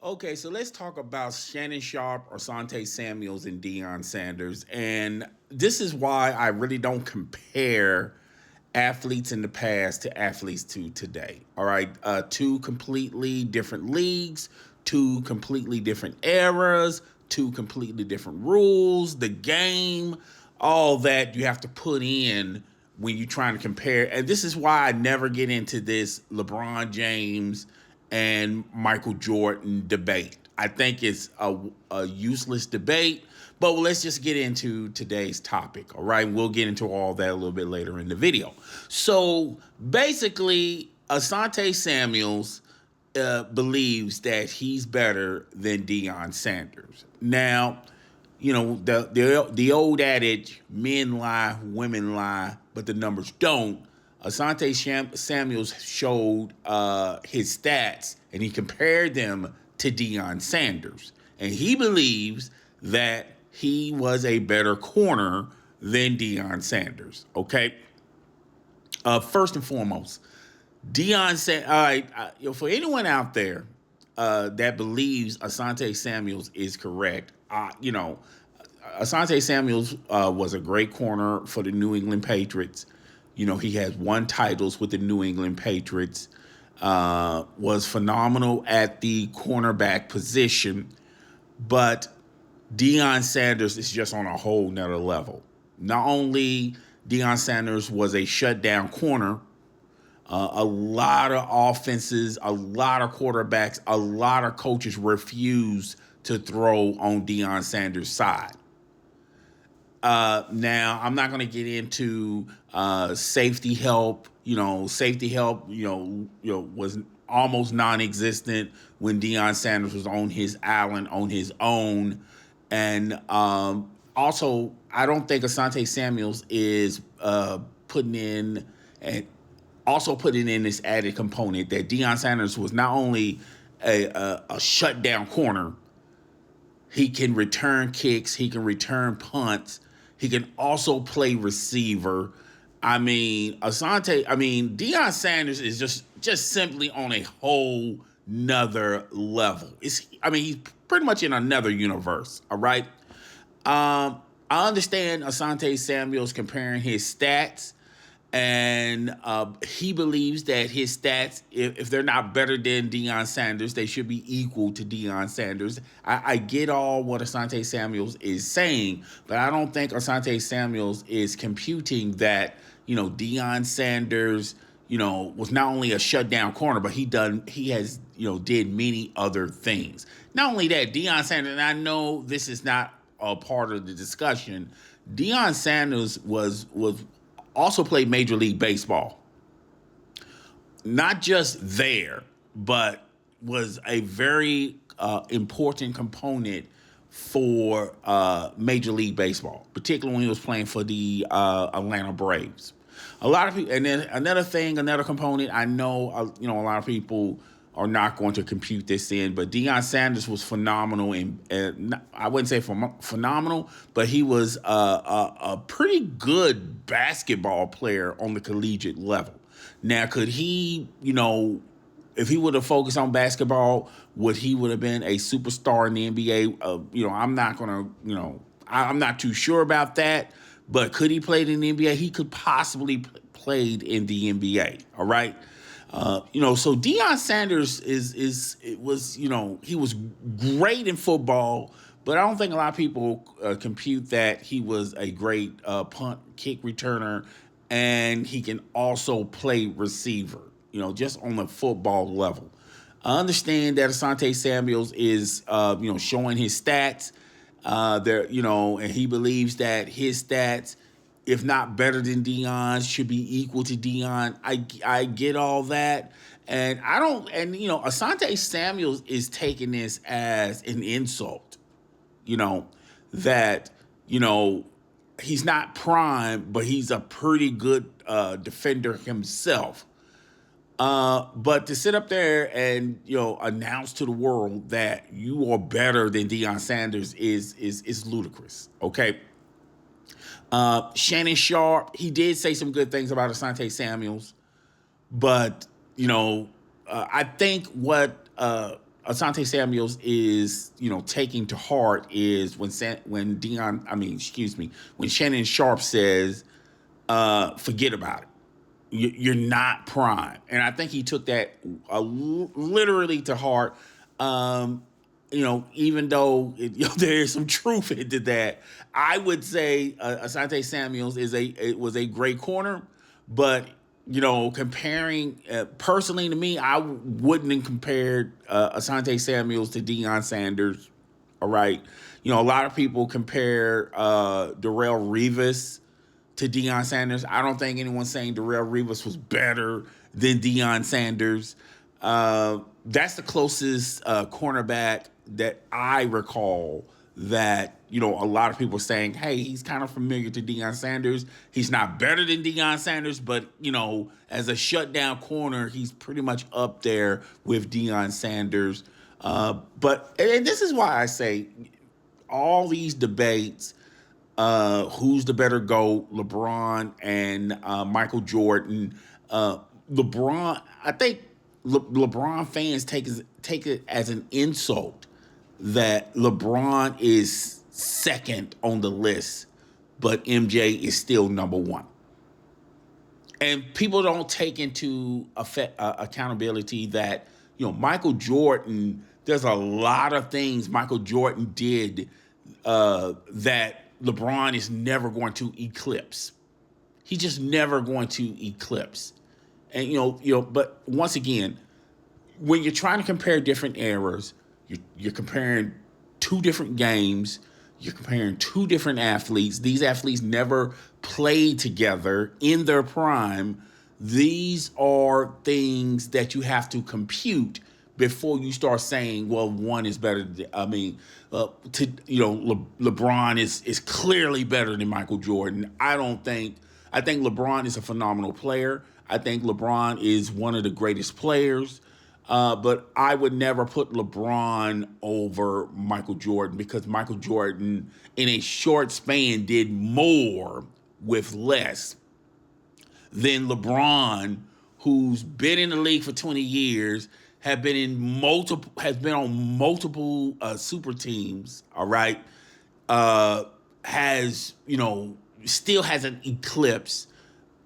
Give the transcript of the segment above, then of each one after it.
Okay, so let's talk about Shannon Sharp, Asante Samuels, and Deion Sanders. And this is why I really don't compare athletes in the past to athletes to today. All right, two completely different leagues, two completely different eras, two completely different rules, the game, all that you have to put in when you're trying to compare. And this is why I never get into this LeBron James and Michael Jordan debate. I think it's a useless debate, but let's just get into today's topic, all right? We'll get into all that a little bit later in the video. So basically, Asante Samuels believes that he's better than Deion Sanders. Now, you know the old adage, men lie, women lie, but the numbers don't. Samuels showed his stats and he compared them to Deion Sanders, and he believes that he was a better corner than Deion Sanders. Okay, first and foremost, Deion said, "All right, for anyone out there that believes Asante Samuels is correct, Asante Samuels was a great corner for the New England Patriots. You know, he has won titles with the New England Patriots. Was phenomenal at the cornerback position, but Deion Sanders is just on a whole nother level. Not only Deion Sanders was a shutdown corner, a lot of offenses, a lot of quarterbacks, a lot of coaches refused to throw on Deion Sanders' side. Now, I'm not going to get into safety help. Safety help, was almost non-existent when Deion Sanders was on his island on his own. And also, I don't think Asante Samuels is putting in and also putting in this added component that Deion Sanders was not only a shutdown corner, he can return kicks, he can return punts, he can also play receiver. Deion Sanders is just simply on a whole nother level. He's pretty much in another universe. All right. I understand Asante Samuels comparing his stats, and he believes that his stats, if they're not better than Deion Sanders, they should be equal to Deion Sanders. I get all what Asante Samuels is saying, but I don't think Asante Samuels is computing that Deion Sanders was not only a shutdown corner, but he has did many other things. Not only that, Deion Sanders, and I know this is not a part of the discussion. Deion Sanders was also played Major League Baseball. Not just there, but was a very important component for Major League Baseball, particularly when he was playing for the Atlanta Braves. A lot of people, and then another component. I know, a lot of people are not going to compute this in, but Deion Sanders was phenomenal, and I wouldn't say phenomenal, but he was a pretty good basketball player on the collegiate level. Now, could he, if he would have focused on basketball, would he would have been a superstar in the NBA? I'm not gonna, I'm not too sure about that. But could he play in the NBA? He could possibly played in the NBA. All right. So Deion Sanders he was great in football, but I don't think a lot of people compute that he was a great punt kick returner, and he can also play receiver. Just on the football level. I understand that Asante Samuels is showing his stats. And he believes that his stats, if not better than Deion's, should be equal to Deion. I get all that. And Asante Samuels is taking this as an insult, that, he's not prime, but he's a pretty good defender himself. But to sit up there and announce to the world that you are better than Deion Sanders is ludicrous. Okay. Shannon Sharp, he did say some good things about Asante Samuels, but I think what Asante Samuels is, taking to heart is when Shannon Sharp says, forget about it. You're not prime. And I think he took that literally to heart. Even though there is some truth into that, I would say Asante Samuels was a great corner, but comparing personally to me, I wouldn't have compared Asante Samuels to Deion Sanders. All right, a lot of people compare Darrelle Revis to Deion Sanders. I don't think anyone's saying Darrelle Revis was better than Deion Sanders. That's the closest cornerback that I recall that, a lot of people are saying, hey, he's kind of familiar to Deion Sanders. He's not better than Deion Sanders, but, as a shutdown corner, he's pretty much up there with Deion Sanders. And this is why I say all these debates, who's the better GOAT, LeBron and Michael Jordan. I think LeBron fans take it as an insult that LeBron is second on the list, but MJ is still number one. And people don't take into accountability that, Michael Jordan, there's a lot of things Michael Jordan did that LeBron is never going to eclipse. He's just never going to eclipse. And but once again, when you're trying to compare different eras, you're comparing two different games, you're comparing two different athletes. These athletes never played together in their prime. These are things that you have to compute before you start saying, well, one is better. LeBron is clearly better than Michael Jordan. I think LeBron is a phenomenal player. I think LeBron is one of the greatest players. But I would never put LeBron over Michael Jordan because Michael Jordan, in a short span, did more with less than LeBron, who's been in the league for 20 years, has been on multiple super teams. All right, still hasn't eclipsed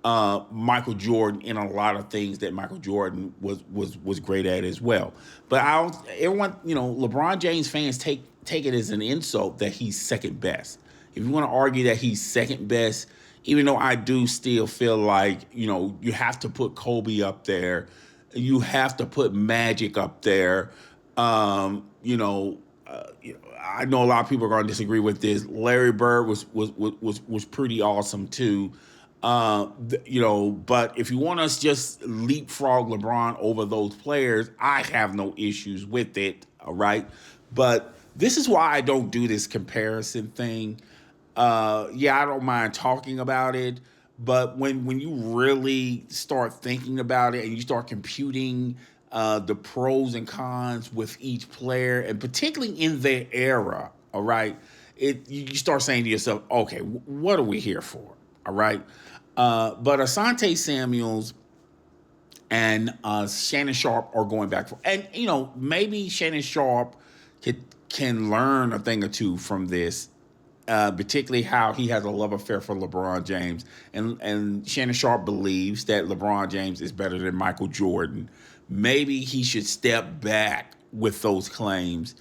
Michael Jordan in a lot of things that Michael Jordan was great at as well. But LeBron James fans take it as an insult that he's second best. If you want to argue that he's second best, even though I do still feel like, you have to put Kobe up there, you have to put Magic up there. I know a lot of people are going to disagree with this. Larry Bird was pretty awesome too. But if you want us just leapfrog LeBron over those players, I have no issues with it. All right. But this is why I don't do this comparison thing. I don't mind talking about it. But when you really start thinking about it and you start computing the pros and cons with each player, and particularly in their era, all right, you start saying to yourself, okay, what are we here for? All right. But Asante Samuels and Shannon Sharpe are going back for, and maybe Shannon Sharpe can learn a thing or two from this, particularly how he has a love affair for LeBron James, and Shannon Sharpe believes that LeBron James is better than Michael Jordan. Maybe he should step back with those claims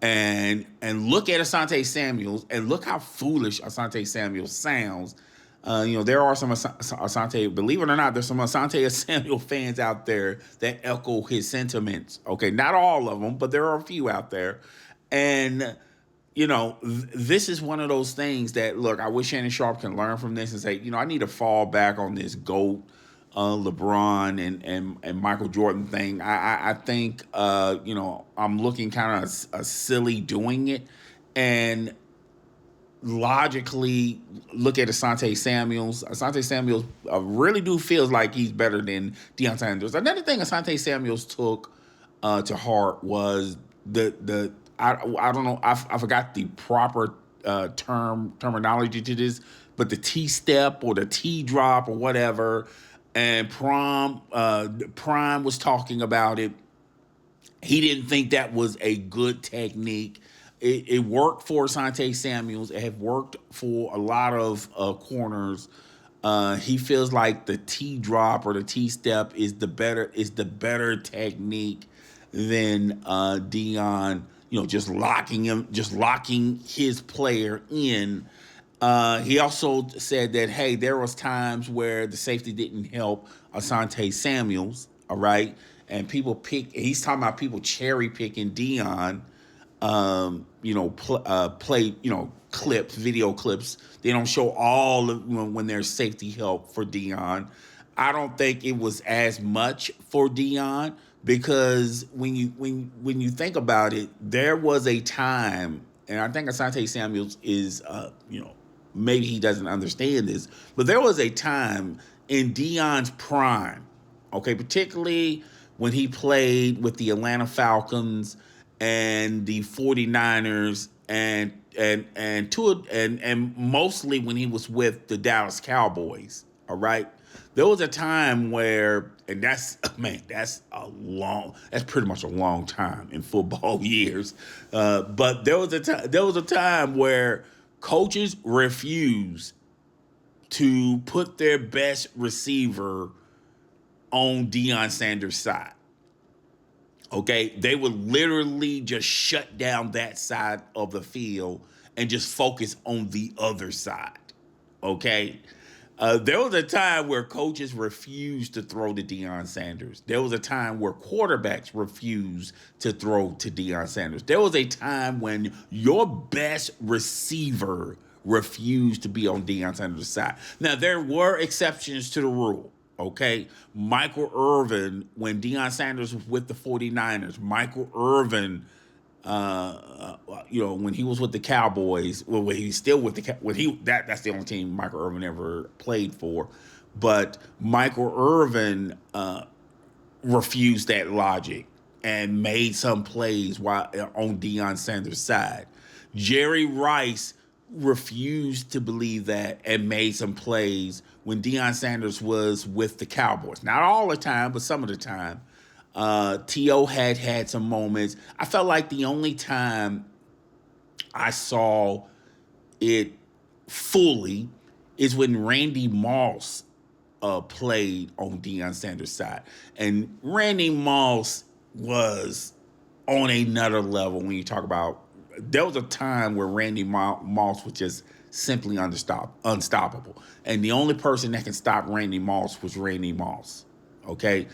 and look at Asante Samuels and look how foolish Asante Samuels sounds. There are some Asante, believe it or not, there's some Asante Samuel fans out there that echo his sentiments. Okay, not all of them, but there are a few out there. And, this is one of those things that, look, I wish Shannon Sharpe can learn from this and say, I need to fall back on this GOAT, LeBron and Michael Jordan thing. I think, I'm looking kind of silly doing it. And logically look at Asante Samuels. Asante Samuels really do feels like he's better than Deion Sanders. Another thing Asante Samuels took to heart was I don't know, I forgot the proper terminology to this, but the T step or the T drop or whatever, and Prime was talking about it. He didn't think that was a good technique. It worked for Asante Samuels. It had worked for a lot of corners. He feels like the T drop or the T step is the better technique than Deion. Just locking his player in. He also said that, hey, there was times where the safety didn't help Asante Samuels. All right, and people pick. He's talking about people cherry picking Deion. Play, clips, video clips. They don't show all of, when there's safety help for Deion. I don't think it was as much for Deion because when you think about it, there was a time, and I think Asante Samuels is, maybe he doesn't understand this, but there was a time in Deion's prime, okay, particularly when he played with the Atlanta Falcons and the 49ers and mostly when he was with the Dallas Cowboys, all right? There was a time where, and that's man, that's pretty much a long time in football years. But there was a time where coaches refused to put their best receiver on Deion Sanders' side. Okay, they would literally just shut down that side of the field and just focus on the other side. Okay, there was a time where coaches refused to throw to Deion Sanders. There was a time where quarterbacks refused to throw to Deion Sanders. There was a time when your best receiver refused to be on Deion Sanders' side. Now, there were exceptions to the rule. Okay, Michael Irvin, when Deion Sanders was with the 49ers, Michael Irvin, when he was with the Cowboys, well, when he's still with that's the only team Michael Irvin ever played for, but Michael Irvin refused that logic and made some plays while on Deion Sanders' side. Jerry Rice refused to believe that and made some plays when Deion Sanders was with the Cowboys. Not all the time, but some of the time. T.O. had some moments. I felt like the only time I saw it fully is when Randy Moss played on Deion Sanders' side. And Randy Moss was on another level when you talk about. There was a time where Randy Moss was just simply unstoppable. And the only person that can stop Randy Moss was Randy Moss. Okay?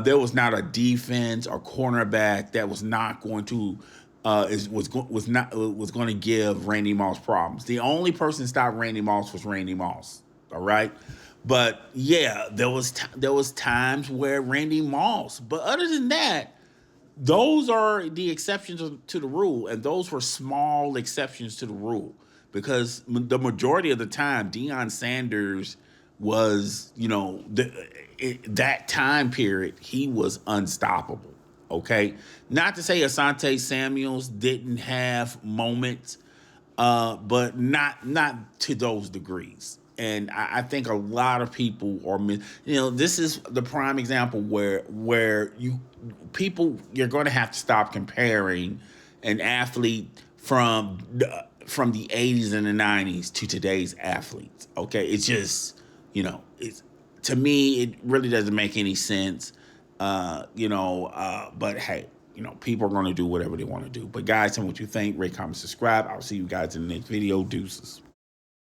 There was not a defense or cornerback that was not going to was going to give Randy Moss problems. The only person that stopped Randy Moss was Randy Moss. All right? But yeah, there was times where Randy Moss, but other than that, those are the exceptions to the rule, and those were small exceptions to the rule because the majority of the time, Deion Sanders was, that time period, he was unstoppable. Okay, not to say Asante Samuels didn't have moments, but not to those degrees. And I think a lot of people are, this is the prime example where you're going to have to stop comparing an athlete from the 80s and the 90s to today's athletes. Okay, it's just, it's, to me, it really doesn't make any sense. But hey, people are going to do whatever they want to do. But guys, tell me what you think. Rate, comment, subscribe. I'll see you guys in the next video. Deuces.